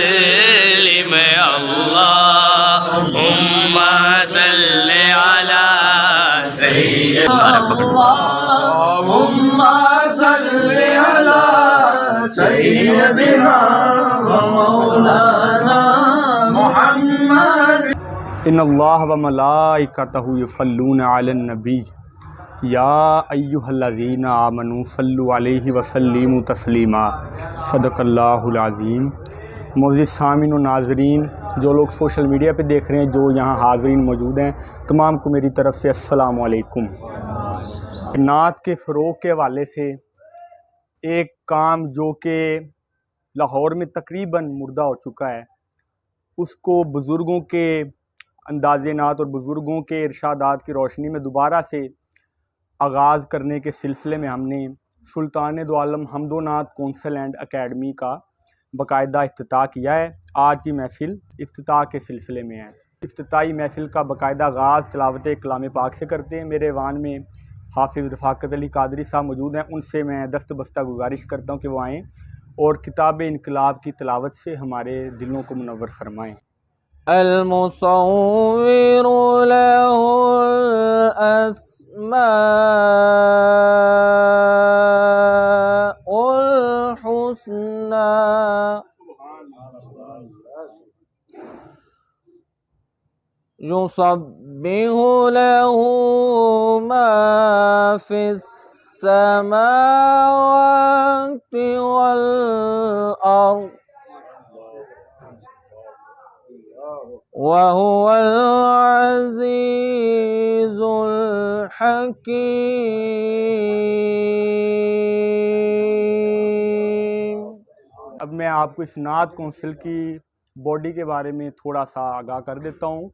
وسلم اللهم صل على سيدنا اللهم صل على سيدنا ومولانا محمد ان اللہ و ملائکتہ یصلون علی النبی یا ایہا الذین آمنوا صلوا علیہ وسلموا تسلیما صدق اللہ العظیم۔ معزز سامعین و ناظرین، جو لوگ سوشل میڈیا پہ دیکھ رہے ہیں، جو یہاں حاضرین موجود ہیں، تمام کو میری طرف سے السلام علیکم۔ نعت کے فروغ کے حوالے سے ایک کام جو کہ لاہور میں تقریباً مردہ ہو چکا ہے، اس کو بزرگوں کے انداز نعت اور بزرگوں کے ارشادات کی روشنی میں دوبارہ سے آغاز کرنے کے سلسلے میں ہم نے سلطان دو عالم حمد و نعت کونسل اینڈ اکیڈمی کا باقاعدہ افتتاح کیا ہے۔ آج کی محفل افتتاح کے سلسلے میں ہے۔ افتتاحی محفل کا باقاعدہ آغاز تلاوت کلام پاک سے کرتے ہیں۔ میرے ایوان میں حافظ رفاقت علی قادری صاحب موجود ہیں، ان سے میں دست بستہ گزارش کرتا ہوں کہ وہ آئیں اور کتاب انقلاب کی تلاوت سے ہمارے دلوں کو منور فرمائیں۔ المصور له الأسماء الحسنى يسبح له ما في السماوات والأرض وهو العزيز الحكيم۔ اب میں آپ کو اس نعت کونسل کی باڈی کے بارے میں تھوڑا سا آگاہ کر دیتا ہوں۔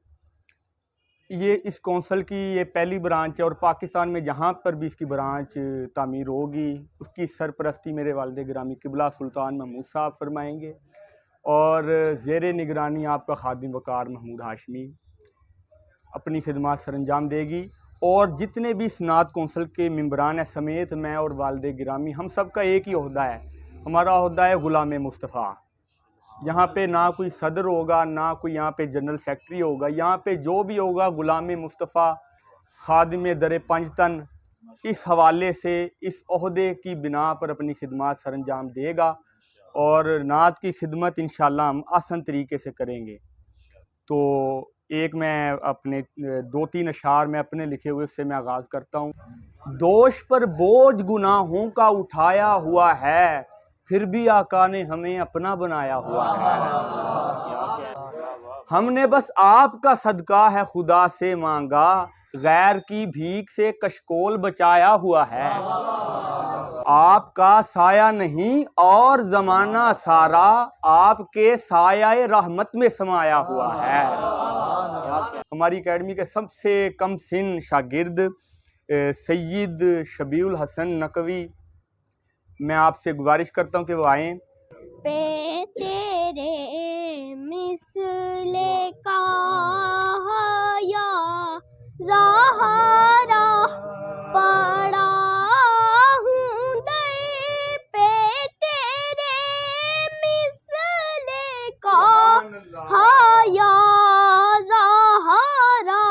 یہ اس کونسل کی یہ پہلی برانچ ہے اور پاکستان میں جہاں پر بھی اس کی برانچ تعمیر ہوگی، اس کی سرپرستی میرے والد گرامی قبلہ سلطان محمود صاحب فرمائیں گے اور زیر نگرانی آپ کا خادم وقار محمود ہاشمی اپنی خدمات سر انجام دے گی۔ اور جتنے بھی اس نعت کونسل کے ممبران ہیں سمیت میں اور والد گرامی، ہم سب کا ایک ہی عہدہ ہے، ہمارا عہدہ ہے غلام مصطفیٰ۔ یہاں پہ نہ کوئی صدر ہوگا، نہ کوئی یہاں پہ جنرل سیکٹری ہوگا، یہاں پہ جو بھی ہوگا غلام مصطفیٰ خادم در پنجتن اس حوالے سے اس عہدے کی بنا پر اپنی خدمات سر انجام دے گا اور نعت کی خدمت انشاءاللہ ہم آسان طریقے سے کریں گے۔ تو ایک میں اپنے 2-3 اشعار میں اپنے لکھے ہوئے سے میں آغاز کرتا ہوں۔ دوش پر بوجھ گناہوں کا اٹھایا ہوا ہے، پھر بھی آقا نے ہمیں اپنا بنایا ہوا ہے۔ ہم نے بس آپ کا صدقہ ہے خدا سے مانگا، غیر کی بھیک سے کشکول بچایا ہوا ہے۔ آپ کا سایہ نہیں اور زمانہ سارا آپ کے سایہ رحمت میں سمایا ہوا ہے۔ ہماری اکیڈمی کے سب سے کم سن شاگرد سید شبیع الحسن نقوی، میں آپ سے گزارش کرتا ہوں کہ وہ آئیں۔ پہ تیرے مثل کا یا زہرا پڑا ہوں در پہ تیرے مثل کا یا زہرا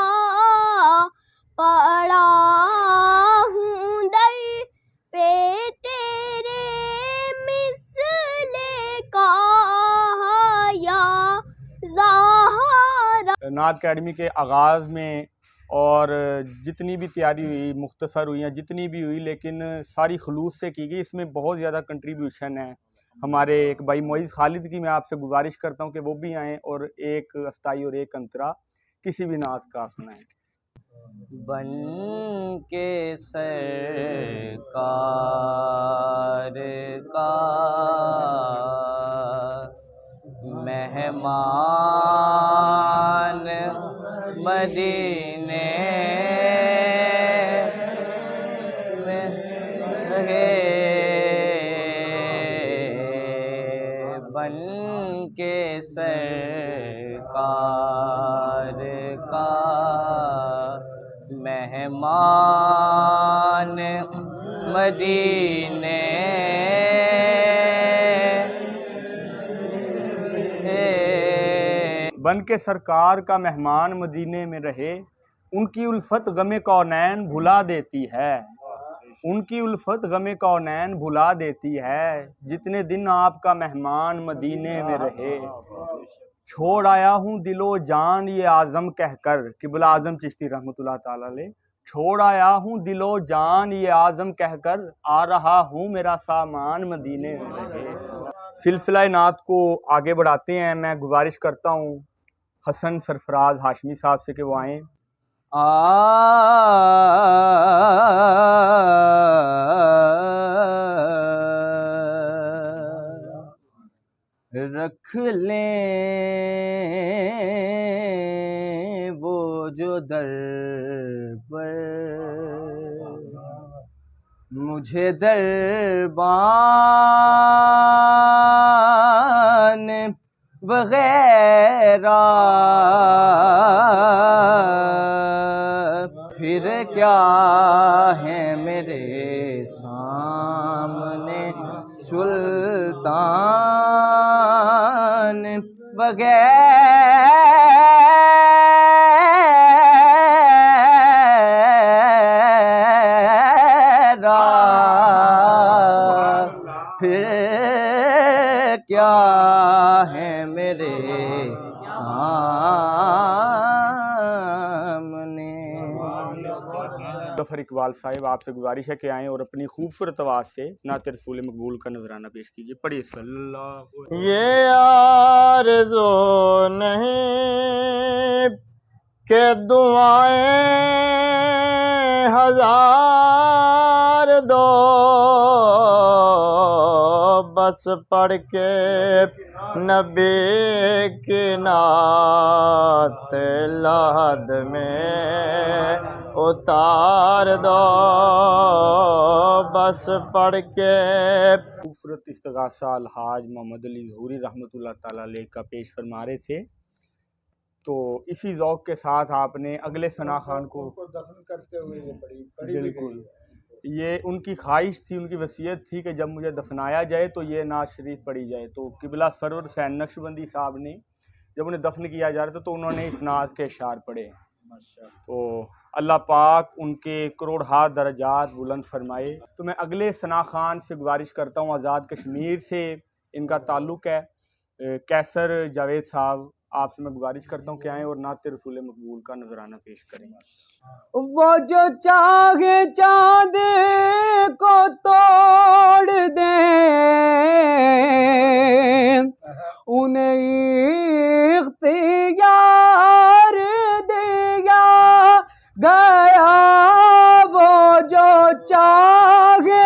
پڑا ہوں در پہ تیرے مثل کا یا زہرا۔ نعت اکیڈمی کے آغاز میں اور جتنی بھی تیاری ہوئی، مختصر ہوئی ہیں جتنی بھی ہوئی، لیکن ساری خلوص سے کی گئی۔ اس میں بہت زیادہ کنٹریبیوشن ہے ہمارے ایک بھائی معیز خالد کی۔ میں آپ سے گزارش کرتا ہوں کہ وہ بھی آئیں اور ایک استائی اور ایک انترا کسی بھی نعت کا سنائیں۔ بن کے سرکار کا مہمان مدینے میں رہے، بن کے سرکار کا مہمان مدینے بن کے سرکار کا مہمان مدینے میں رہے، ان کی الفت غم کونین بھلا دیتی ہے، ان کی الفت غم کونین بھلا دیتی ہے، جتنے دن آپ کا مہمان مدینے میں رہے۔ چھوڑ آیا ہوں دل و جان یہ اعظم کہہ کر، قبلہ اعظم چشتی رحمۃ اللہ تعالیٰ علیہ، چھوڑ آیا ہوں دل و جان یہ اعظم کہہ کر، آ رہا ہوں میرا سامان مدینے میں رہے۔ سلسلہ نعت کو آگے بڑھاتے ہیں، میں گزارش کرتا ہوں حسن سرفراز ہاشمی صاحب سے کہ وہ آئیں۔ رکھ لیں وہ جو در پر مجھے دربان وغیرہ، پھر کیا ہے میرے سامنے سلطان وغیرہ، پھر کیا ہے میرے سامنے۔ ظفر اقبال صاحب آپ سے گزارش ہے کہ آئیں اور اپنی خوبصورت آواز سے نعت رسول مقبول کا نذرانہ پیش کیجیے۔ پڑھیے صلی اللہ۔ یہ آرزو نہیں کہ دعائیں ہزار دو، بس پڑھ کے نبی کی نعت لحد میں اتار دو، بس پڑھ کے۔ خوبصورت استغاثہ الحاج محمد علی ظہوری رحمۃ اللہ تعالیٰ علیہ کا پیش فرما رہے تھے، تو اسی ذوق کے ساتھ آپ نے اگلے ثنا خان کو دفن کرتے ہوئے یہ بالکل، یہ ان کی خواہش تھی، ان کی وصیت تھی کہ جب مجھے دفنایا جائے تو یہ نعت شریف پڑھی جائے، تو قبلہ سرور حسین نقشبندی صاحب نے جب انہیں دفن کیا جا رہا تھا تو انہوں نے اس نعت کے اشعار پڑھے، تو اللہ پاک ان کے کروڑہا درجات بلند فرمائے۔ تو میں اگلے ثنا خان سے گزارش کرتا ہوں، آزاد کشمیر سے ان کا تعلق ہے، کیسر جاوید صاحب، آپ سے میں گزارش کرتا ہوں کہ آئیں اور نعت رسول مقبول کا نذرانہ پیش کریں۔ وہ جو چاہے چاند کو توڑ دے، انہیں اختیار دیا گیا، وہ جو چاہے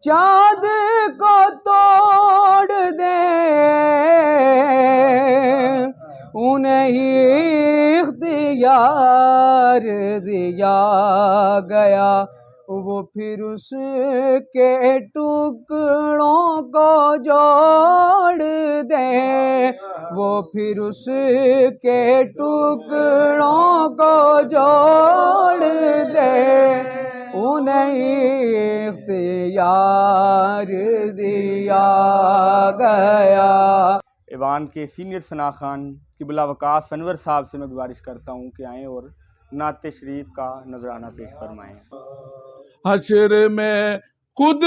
چاند کو توڑ دے، انہیں اختیار دیا گیا، وہ پھر اس کے ٹکڑوں کو جوڑ دے، وہ پھر اس کے ٹکڑوں کو جوڑ دے، انہیں اختیار دیا گیا۔ ایوان کے سینئر ثنا خان قبلہ وقاص انور صاحب سے میں گزارش کرتا ہوں کہ آئیں اور نعت شریف کا نذرانہ پیش فرمائیں۔ حشر میں خود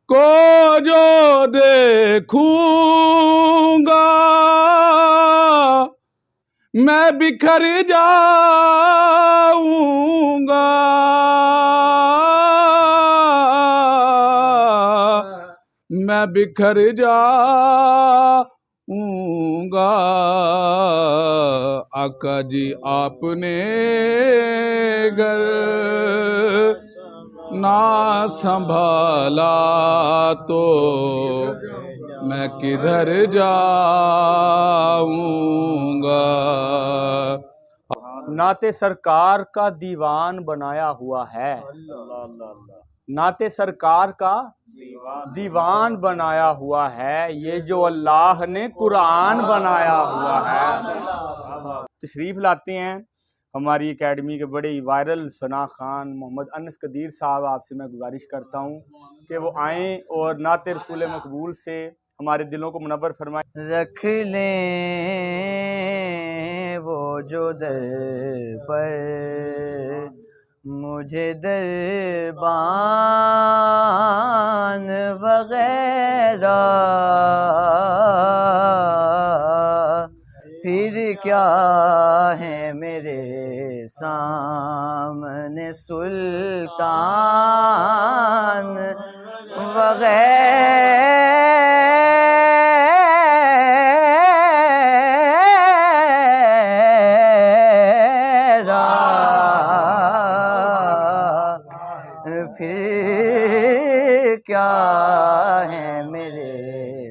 کو جو دیکھوں گا، میں بکھر جاؤں گا، میں بکھر جاؤں گا، آقا جی آپ نے گر نہ سنبھالا تو میں کدھر جاؤں گا۔ نعت سرکار کا دیوان بنایا ہوا ہے، نعت سرکار کا دیوان بنایا ہوا ہے، یہ جو اللہ نے قرآن بنایا ہوا ہے۔ تشریف لاتے ہیں ہماری اکیڈمی کے بڑے وائرل ثنا خان محمد انس قدیر صاحب، آپ سے میں گزارش کرتا ہوں کہ وہ آئیں اور نعت رسول مقبول سے ہمارے دلوں کو منور فرمائے. رکھ لیں وہ جو در پر مجھے دربان وغیرہ، پھر کیا ہے میرے سامنے سلطان وغیرہ، پھر کیا ہے میرے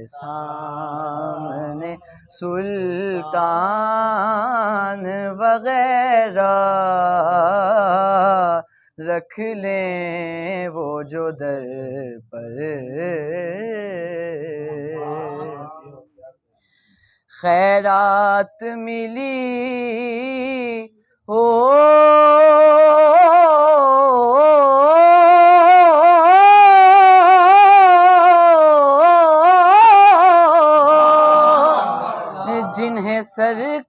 سامنے سلطان وغیرہ، رکھ لیں وہ جو در پر خیرات ملی ہو جنہیں سرکار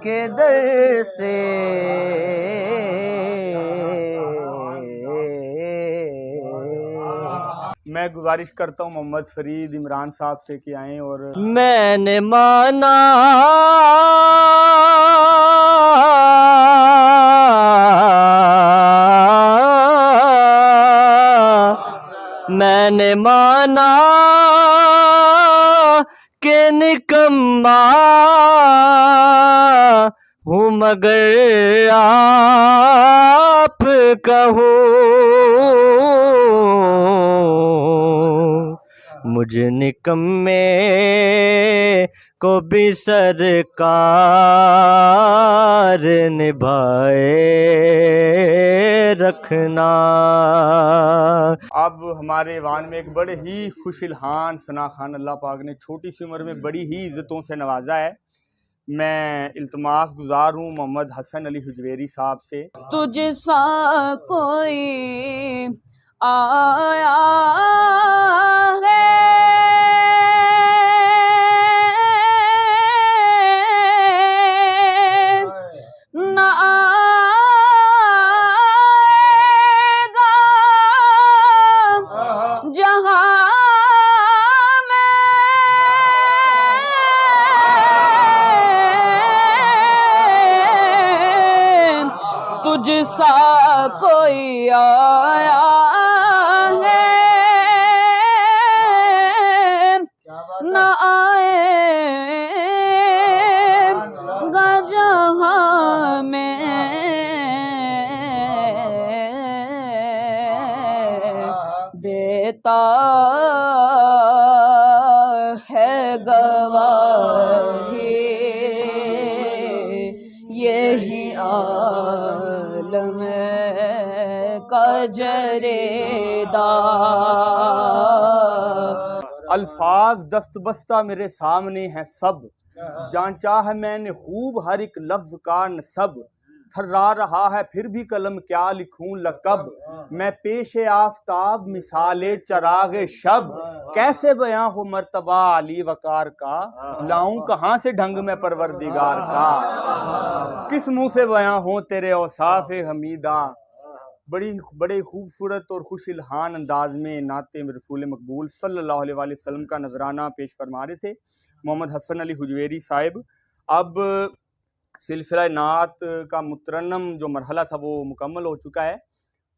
کے در سے میں گزارش کرتا ہوں محمد فرید عمران صاحب سے کہ آئیں اور میں نے مانا میں نے مانا کہ نکما ہوں مگر آپ کہو مجھ نکمے کو بھی سرکار نبھائے رکھنا. اب ہمارے ایوان میں ایک بڑے ہی خوش الحان ثنا خان اللہ پاک نے چھوٹی سی عمر میں بڑی ہی عزتوں سے نوازا ہے. میں التماس گزار ہوں محمد حسن علی حجویری صاحب سے. تجھ سا کوئی آیا ہے نہ آئے گا جہاں تجھ سا کوئی آیا ہے نہ آئے گا جہاں میں دیتا ہے گواہی یہی عالم کا جریدار. الفاظ دست بستہ میرے سامنے ہیں سب، جانچا ہے میں نے خوب ہر ایک لفظ کا نسب، تھرا رہا ہے پھر بھی قلم کیا لکھوں لقب، میں پیش آفتاب مثال چراغ شب، کیسے بیاں ہو مرتبہ علی وقار کا، لاؤں کہاں سے ڈھنگ میں پروردگار کا، کس منہ سے بیاں ہوں تیرے اوصاف حمیدہ. بڑے خوبصورت اور خوش الحان انداز میں نعت رسول مقبول صلی اللہ علیہ وآلہ وسلم کا نذرانہ پیش فرما رہے تھے محمد حسن علی حجویری صاحب. اب سلسلہ نعت کا مترنم جو مرحلہ تھا وہ مکمل ہو چکا ہے.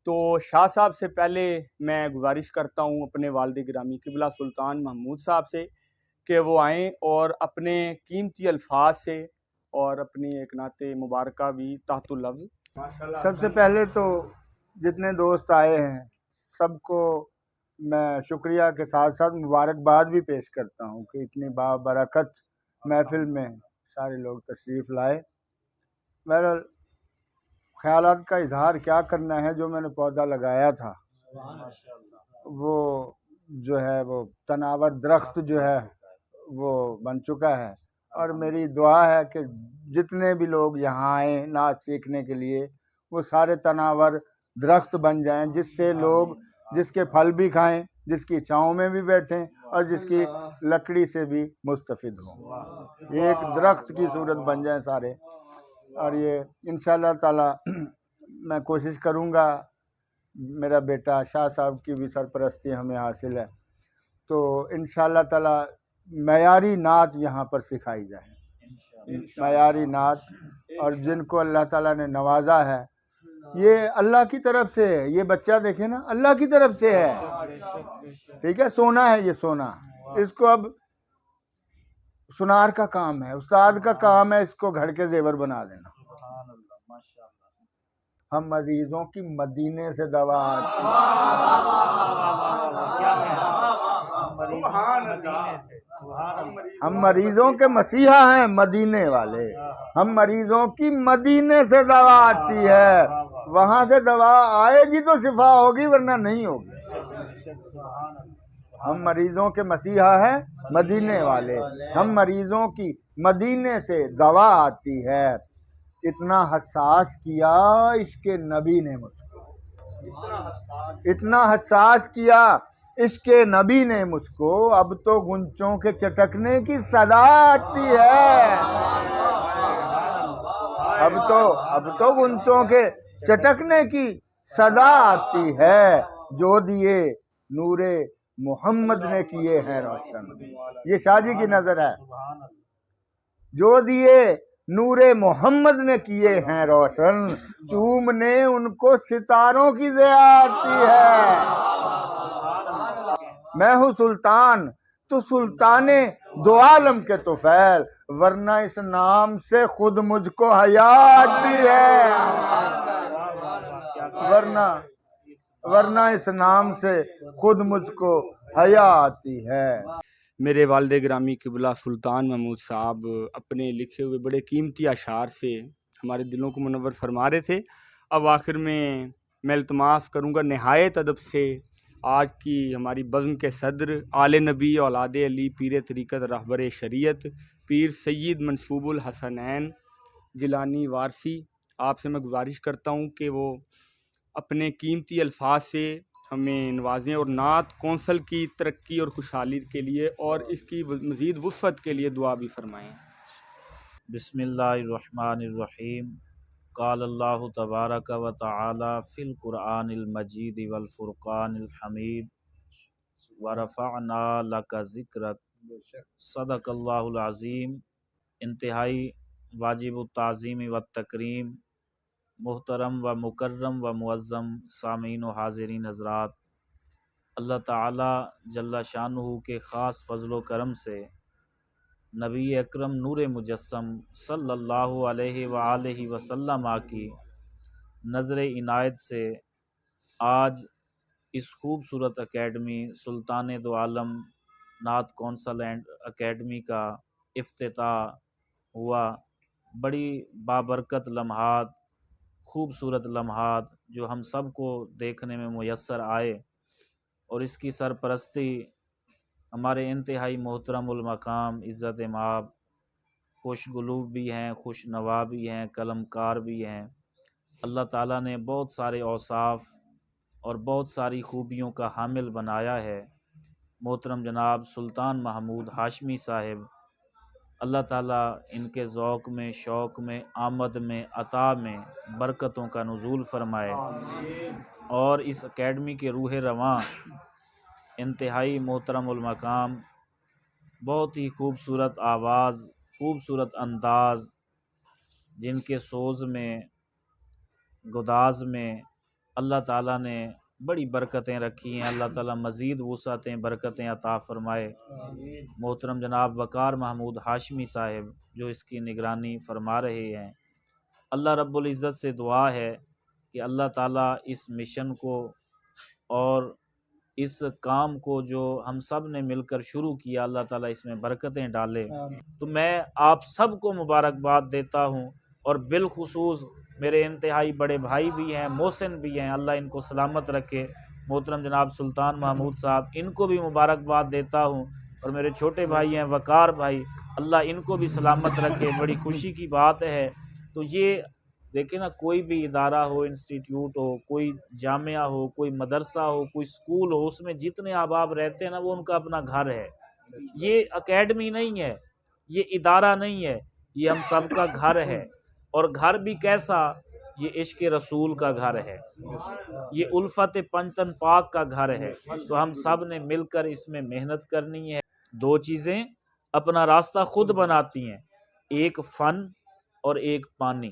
تو شاہ صاحب سے پہلے میں گزارش کرتا ہوں اپنے والد گرامی قبلہ سلطان محمود صاحب سے کہ وہ آئیں اور اپنے قیمتی الفاظ سے اور اپنی ایک نعت مبارکہ بھی تحت اللفظ. سب سے پہلے تو جتنے دوست آئے ہیں سب کو میں شکریہ کے ساتھ ساتھ مبارکباد بھی پیش کرتا ہوں کہ اتنی بابرکت محفل میں سارے لوگ تشریف لائے. بہرحال خیالات کا اظہار کیا کرنا ہے، جو میں نے پودا لگایا تھا وہ جو ہے وہ تناور درخت جو ہے وہ بن چکا ہے، اور میری دعا ہے کہ جتنے بھی لوگ یہاں آئیں نعت سیکھنے کے لیے وہ سارے تناور درخت بن جائیں، جس سے لوگ جس کے پھل بھی کھائیں جس کی چھاؤں میں بھی بیٹھیں اور جس کی لکڑی سے بھی مستفید ہوں، ایک درخت کی صورت بن جائیں سارے۔ اور یہ انشاءاللہ تعالی میں کوشش کروں گا، میرا بیٹا شاہ صاحب کی بھی سرپرستی ہمیں حاصل ہے، تو انشاءاللہ تعالی معیاری نعت یہاں پر سکھائی جائے، معیاری نعت۔ اور جن کو اللہ تعالیٰ نے نوازا ہے، یہ اللہ کی طرف سے ہے، یہ بچہ دیکھیں نا، اللہ کی طرف سے ہے، ٹھیک ہے، سونا ہے یہ سونا، اس کو اب سنار کا کام ہے، استاد کا کام ہے اس کو گھڑ کے زیور بنا دینا۔ ہم مریضوں کی مدینے سے دوا آتی ہم مریضوں کے مسیحا ہیں مدینے والے، ہم مریضوں کی مدینے سے دوا آتی ہے، وہاں سے دوا آئے گی تو شفا ہوگی ورنہ نہیں ہوگی۔ ہم مریضوں کے مسیحا ہیں مدینے والے، ہم مریضوں کی مدینے سے دوا آتی ہے۔ اتنا حساس کیا عشق نبی نے مجھ کو، اتنا حساس کیا عشق نبی نے مجھ کو، اب تو گنچوں کے چٹکنے کی صدا آتی ہے، اب تو گنچوں کے چٹکنے کی صدا آتی ہے، جو دیے نور محمد نے کیے ہیں روشن۔ یہ شاہ جی کی نظر ہے، جو دیے نور محمد نے کیے ہیں روشن، چومنے ان کو ستاروں کی ضیا آتی ہے۔ میں ہوں سلطان تو سلطان دو عالم کے طفیل، ورنہ اس نام سے خود مجھ کو حیا آتی ہے، ورنہ اس نام سے خود مجھ کو حیا آتی ہے۔ میرے والد گرامی قبلہ سلطان محمود صاحب اپنے لکھے ہوئے بڑے قیمتی اشعار سے ہمارے دلوں کو منور فرما رہے تھے۔ اب آخر میں التماس کروں گا نہایت ادب سے آج کی ہماری بزم کے صدر آل نبی اولاد علی پیر طریقت رہبر شریعت پیر سید منصوب الحسنین گیلانی وارسی، آپ سے میں گزارش کرتا ہوں کہ وہ اپنے قیمتی الفاظ سے ہمیں نوازیں اور نعت کونسل کی ترقی اور خوشحالی کے لیے اور اس کی مزید وسعت کے لیے دعا بھی فرمائیں۔ بسم اللہ الرحمن الرحیم۔ قال اللہ تبارک و تعالی فی القرآن المجید والفرقان الحمید ورفعنا لک ذکرک، صدق اللہ العظیم۔ انتہائی واجب التعظیم و تکریم، محترم و مکرم و معظم سامعین و حاضرین حضرات، اللہ تعالی جل شانہ کے خاص فضل و کرم سے نبی اکرم نور مجسم صلی اللہ علیہ وآلہ وسلم کی نظر عنایت سے آج اس خوبصورت اکیڈمی سلطان دو عالم نعت کونسل اینڈ اکیڈمی کا افتتاح ہوا۔ بڑی بابرکت لمحات، خوبصورت لمحات جو ہم سب کو دیکھنے میں میسر آئے، اور اس کی سرپرستی ہمارے انتہائی محترم المقام عزت مآب خوش قلوب بھی ہیں، خوش نوا بھی ہیں، قلم کار بھی ہیں۔ اللہ تعالیٰ نے بہت سارے اوصاف اور بہت ساری خوبیوں کا حامل بنایا ہے۔ محترم جناب سلطان محمود ہاشمی صاحب، اللہ تعالیٰ ان کے ذوق میں، شوق میں، آمد میں، عطا میں برکتوں کا نزول فرمائے، اور اس اکیڈمی کے روح رواں انتہائی محترم المقام، بہت ہی خوبصورت آواز، خوبصورت انداز، جن کے سوز میں، گداز میں اللہ تعالیٰ نے بڑی برکتیں رکھی ہیں، اللہ تعالیٰ مزید وسعتیں برکتیں عطا فرمائے۔ محترم جناب وقار محمود ہاشمی صاحب جو اس کی نگرانی فرما رہے ہیں، اللہ رب العزت سے دعا ہے کہ اللہ تعالیٰ اس مشن کو اور اس کام کو جو ہم سب نے مل کر شروع کیا، اللہ تعالیٰ اس میں برکتیں ڈالے۔ تو میں آپ سب کو مبارکباد دیتا ہوں، اور بالخصوص میرے انتہائی بڑے بھائی بھی ہیں، محسن بھی ہیں، اللہ ان کو سلامت رکھے۔ محترم جناب سلطان محمود صاحب، ان کو بھی مبارکباد دیتا ہوں، اور میرے چھوٹے بھائی ہیں وقار بھائی، اللہ ان کو بھی سلامت رکھے۔ بڑی خوشی کی بات ہے، تو یہ دیکھیں نا، کوئی بھی ادارہ ہو، انسٹیٹیوٹ ہو، کوئی جامعہ ہو، کوئی مدرسہ ہو، کوئی اسکول ہو، اس میں جتنے احباب رہتے ہیں نا، وہ ان کا اپنا گھر ہے۔ یہ اکیڈمی نہیں ہے، یہ ادارہ نہیں ہے، یہ ہم سب کا گھر ہے۔ اور گھر بھی کیسا؟ یہ عشق رسول کا گھر ہے، یہ الفت پنجتن پاک کا گھر ہے۔ تو ہم سب نے مل کر اس میں محنت کرنی ہے۔ دو چیزیں اپنا راستہ خود بناتی ہیں، ایک فن اور ایک پانی۔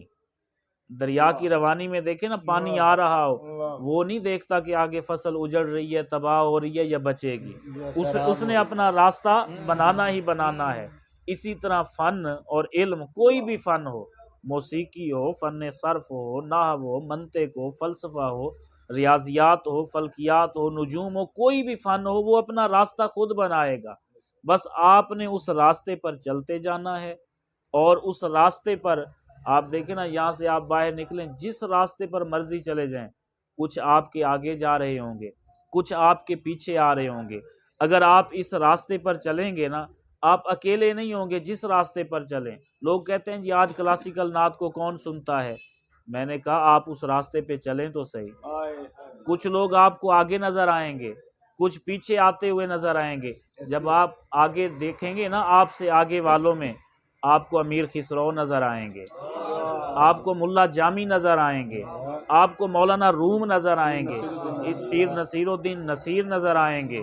دریا کی روانی میں دیکھیں نا، پانی آ رہا ہو، وہ نہیں دیکھتا کہ آگے فصل اجڑ رہی ہے، تباہ ہو رہی ہے یا بچے گی، اس نے اپنا راستہ بنانا ہی بنانا ہے۔ اسی طرح فن اور علم، کوئی بھی فن ہو، موسیقی ہو، فن صرف ہو، نحو ہو، منطق ہو، فلسفہ ہو، ریاضیات ہو، فلکیات ہو، نجوم ہو، کوئی بھی فن ہو، وہ اپنا راستہ خود بنائے گا۔ بس آپ نے اس راستے پر چلتے جانا ہے، اور اس راستے پر آپ دیکھیں نا، یہاں سے آپ باہر نکلیں، جس راستے پر مرضی چلے جائیں، کچھ آپ کے آگے جا رہے ہوں گے، کچھ آپ کے پیچھے آ رہے ہوں گے۔ اگر آپ اس راستے پر چلیں گے نا، آپ اکیلے نہیں ہوں گے جس راستے پر چلیں۔ لوگ کہتے ہیں جی آج کلاسیکل نعت کو کون سنتا ہے؟ میں نے کہا آپ اس راستے پہ چلیں تو صحیح۔ کچھ لوگ آپ کو آگے نظر آئیں گے، کچھ پیچھے آتے ہوئے نظر آئیں گے۔ جب آپ آگے دیکھیں گے نا، آپ سے آگے والوں میں آپ کو امیر خسرو نظر آئیں گے، آپ کو ملا جامی نظر آئیں گے، آپ کو مولانا روم نظر آئیں گے، پیر نصیر الدین نصیر نظر آئیں گے۔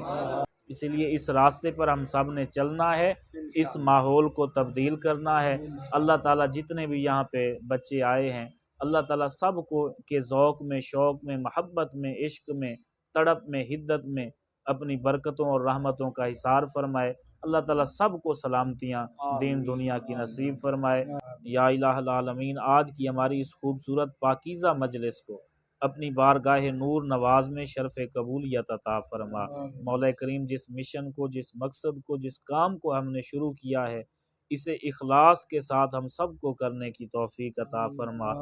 اس لیے اس راستے پر ہم سب نے چلنا ہے، اس ماحول کو تبدیل کرنا ہے۔ اللہ تعالیٰ جتنے بھی یہاں پہ بچے آئے ہیں، اللہ تعالیٰ سب کو کے ذوق میں، شوق میں، محبت میں، عشق میں، تڑپ میں، حدت میں اپنی برکتوں اور رحمتوں کا حصار فرمائے۔ اللہ تعالیٰ سب کو سلامتیاں دین دنیا کی نصیب فرمائے۔ یا الہ العالمین، آج کی ہماری اس خوبصورت پاکیزہ مجلس کو اپنی بارگاہ نور نواز میں شرف قبولیت عطا فرما۔ مولا کریم جس مشن کو، جس مقصد کو، جس کام کو ہم نے شروع کیا ہے، اسے اخلاص کے ساتھ ہم سب کو کرنے کی توفیق عطا فرما۔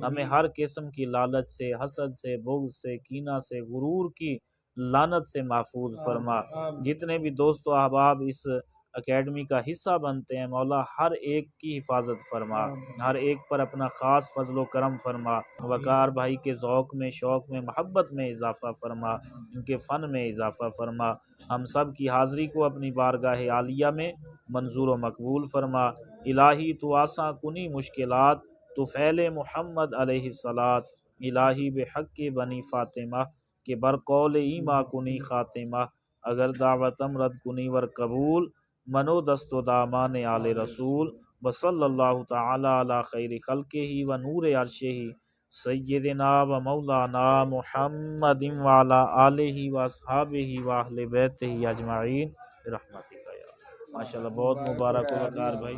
ہمیں ہر قسم کی لالچ سے، حسد سے، بغض سے، کینہ سے، غرور کی لعنت سے محفوظ فرما۔ جتنے بھی دوست و احباب اس اکیڈمی کا حصہ بنتے ہیں، مولا ہر ایک کی حفاظت فرما، ہر ایک پر اپنا خاص فضل و کرم فرما۔ وقار بھائی کے ذوق میں، شوق میں، محبت میں اضافہ فرما، ان کے فن میں اضافہ فرما۔ ہم سب کی حاضری کو اپنی بارگاہ عالیہ میں منظور و مقبول فرما۔ الہی تو آساں کنی مشکلات، تو فعل محمد علیہ الصلاۃ۔ الہی بحق بنی فاطمہ کہ برقول ایما کنی خاتمہ۔ اگر دعوتم رد کنی ور قبول، منو دست و دامان آل رسول۔ وصلی اللہ تعالی علی خیر خلقہ و نور عرشہ سیدنا و مولانا محمد وعلی آلہ و اصحابہ و اہل بیتہ اجمعین برحمتک یا۔ ماشاءاللہ بہت مبارک ہو وقار بھائی۔